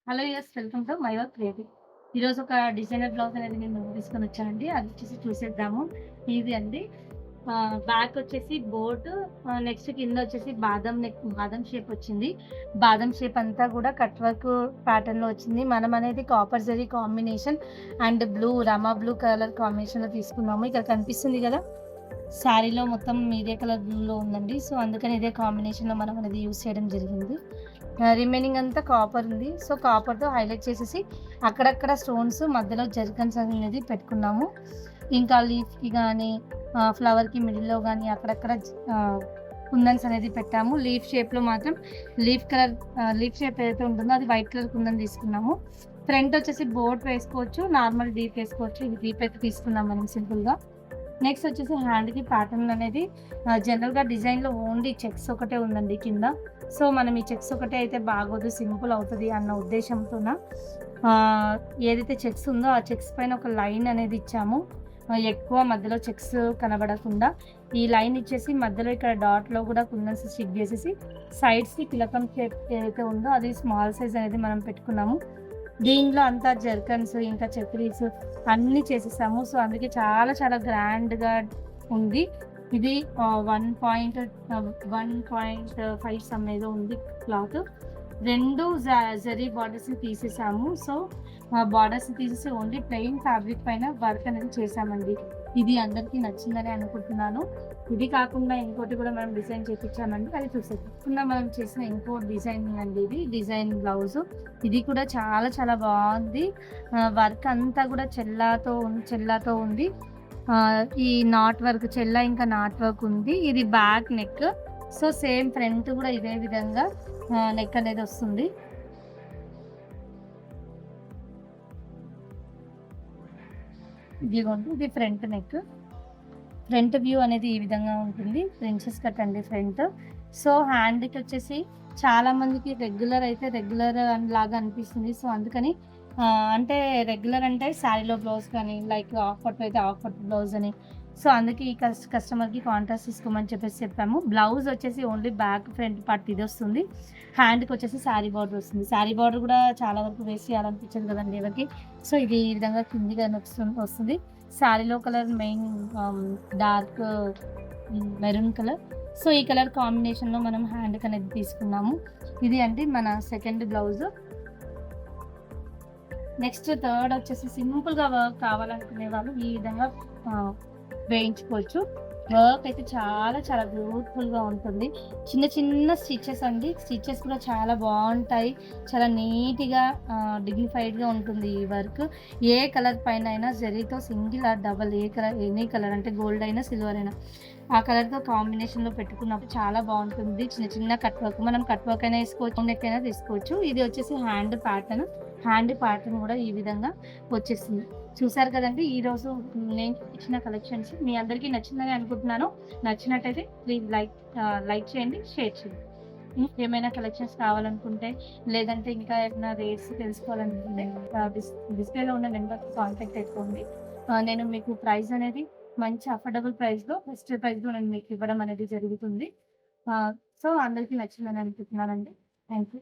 Hello yes welcome to my work creative. ఈరోజు ఒక designer blouse అనేది నేను ముందుకు తీసుకొని వచ్చానండి. అది వచ్చేసి చూసేద్దాము. ఇది అండి. బ్యాక్ వచ్చేసి బోట్, నెక్స్ట్ కింద వచ్చేసి బాదం షేప్ వచ్చింది. బాదం షేప్ అంతా కూడా కట్ వర్క్ ప్యాటర్న్‌లో వచ్చింది. మనం అనేది copper zari combination and Rama blue colour కాంబినేషన్‌లో తీసుకున్నాము. ఇక్కడ కనిపిస్తుంది కదా! శారీలో మొత్తం ఇదే కలర్ బ్లూలో ఉందండి. సో, అందుకని ఇదే కాంబినేషన్‌లో మనం అనేది యూజ్ చేయడం జరిగింది. రిమైనింగ్ అంతా కాపర్ ఉంది. సో, కాపర్‌తో హైలైట్ చేసేసి అక్కడక్కడ స్టోన్స్ మధ్యలో జర్కన్స్ అనేది పెట్టుకున్నాము. ఇంకా లీఫ్‌కి గానీ, ఫ్లవర్‌కి మిడిల్‌లో గానీ అక్కడక్కడ కుందన్స్ అనేది పెట్టాము. లీఫ్ షేప్‌లో మాత్రం లీఫ్ షేప్ ఏదైతే ఉంటుందో అది వైట్ కలర్ కుందన్ తీసుకున్నాము. ఫ్రంట్ వచ్చేసి బోట్ వేసుకోవచ్చు. నార్మల్ డీప్ వేసుకోవచ్చు. ఇది డీప్ అయితే తీసుకున్నాం మనం సింపుల్‌గా. నెక్స్ట్ వచ్చేసి హ్యాండ్‌కి ప్యాటర్న్ అనేది జనరల్‌గా డిజైన్‌లో ఓన్లీ చెక్స్ ఒకటే ఉందండి కింద. సో, మనం ఈ చెక్స్ ఒకటే అయితే బాగోదు, సింపుల్ అవుతది అన్న ఉద్దేశంతోన ఏదైతే చెక్స్ ఉందో ఆ చెక్స్ పైన ఒక లైన్ అనేది ఇచ్చాము. ఎక్కువ మధ్యలో చెక్స్ కనబడకుండా ఈ లైన్ ఇచ్చేసి మధ్యలో ఇక్కడ డాట్‌లో కూడా కుందన్స్ స్టిక్ చేసేసి సైడ్స్‌కి తిలకం షేప్ ఏదైతే ఉందో అది స్మాల్ సైజ్ అనేది మనం పెట్టుకున్నాము. దీనిలో అంతా జర్కన్స్ ఇంకా చక్రీస్ అన్నీ చేసేసాము. సో, అందుకే చాలా చాలా గ్రాండ్‌గా ఉంది. ఇది 1.5 సమ్ ఏదో ఉంది క్లాత్. 2 జరీ బార్డర్స్‌ని తీసేసాము. సో, బార్డర్స్‌ని తీసేసి ఓన్లీ ప్లెయిన్ ఫ్యాబ్రిక్ పైన వర్క్ అనేది చేశామండి. ఇది అందరికీ నచ్చిందని అనుకుంటున్నాను. ఇది కాకుండా ఇంకోటి కూడా మనం డిజైన్ చేపిచ్చామండి. అది చూసేద్దాం. మనం చేసిన ఇంకో డిజైన్ అండి ఇది. Design blouse. ఇది కూడా చాలా చాలా బావుంది. వర్క్ అంతా కూడా చెల్లాతో ఉంది. ఈ నాట్ వర్క్ ఇంకా నాట్ వర్క్ ఉంది. ఇది back neck. So, same front కూడా ఇదే విధంగా నెక్ అనేది వస్తుంది. ఇదిగోండి ఇది ఫ్రంట్ నెక్. ఫ్రంట్ వ్యూ అనేది ఈ విధంగా ఉంటుంది. ప్రిన్సెస్ కట్ అండి ఫ్రంట్. సో, హ్యాండ్‌కొచ్చేసి చాలా మందికి రెగ్యులర్ లాగా అనిపిస్తుంది. సో, అందుకని అంటే రెగ్యులర్ అంటే శారీలో బ్లౌజ్ కానీ, లైక్ హాఫ్ పట్టు అయితే హాఫ్ పట్టు బ్లౌజ్ అని. సో, అందుకే ఈ కస్టమర్‌కి కాంట్రాస్ట్ తీసుకోమని చెప్పాము. బ్లౌజ్ వచ్చేసి ఓన్లీ బ్యాక్, ఫ్రంట్ పార్ట్ ఇదొస్తుంది. హ్యాండ్‌కొచ్చేసి శారీ బార్డర్ వస్తుంది. శారీ బార్డర్ కూడా చాలా వరకు వేస్ట్ చేయాలనిపించదు కదండీ ఎవరికీ. సో, ఇది ఈ విధంగా కిందికి వస్తుంది. శారీలో colour main dark maroon colour. So, ఈ కలర్ కాంబినేషన్‌లో మనం హ్యాండ్‌కనేది తీసుకున్నాము. ఇది అండి మన సెకండ్ బ్లౌజు. నెక్స్ట్ థర్డ్ వచ్చేసి సింపుల్‌గా వర్క్ కావాలనుకునే వాళ్ళు ఈ విధంగా వేయించుకోవచ్చు. వర్క్ అయితే చాలా చాలా బ్యూటిఫుల్‌గా ఉంటుంది. చిన్న చిన్న స్టిచెస్ అండి. స్టిచెస్ కూడా చాలా బావుంటాయి. చాలా నీట్‌గా డిగ్నిఫైడ్‌గా ఉంటుంది ఈ వర్క్. ఏ కలర్ పైన అయినా జరీతో single or double any colour అంటే గోల్డ్ అయినా, సిల్వర్ అయినా ఆ కలర్‌తో కాంబినేషన్‌లో పెట్టుకున్నప్పుడు చాలా బావుంటుంది. చిన్న చిన్న కట్ వర్క్. మనం కట్ వర్క్ అయినా ఏసుకోవచ్చు, రౌండ్ నెక్ అయినా తీసుకోవచ్చు. ఇది వచ్చేసి హ్యాండ్ ప్యాటర్న్. హ్యాండ్ ప్యాటర్న్ కూడా ఈ విధంగా వచ్చేసింది. చూసారు కదండీ! ఈరోజు నేను చూపించిన కలెక్షన్స్ మీ అందరికీ నచ్చిందని అనుకుంటున్నాను. నచ్చినట్టయితే ప్లీజ్ లైక్ చేయండి, షేర్ చేయండి. ఇంకేమైనా కలెక్షన్స్ కావాలనుకుంటే, లేదంటే ఇంకా ఏమైనా రేట్స్ తెలుసుకోవాలనుకుంటే డిస్‌ప్లేలో ఉన్న నెంబర్‌కి కాంటాక్ట్ అయిపోండి. నేను మీకు ప్రైస్ అనేది మంచి అఫోర్డబుల్ ప్రైస్‌లో, బెస్ట్ ప్రైస్‌లో నేను మీకు ఇవ్వడం అనేది జరుగుతుంది. సో, అందరికీ నచ్చిందని అనుకుంటున్నానండి. Thank you.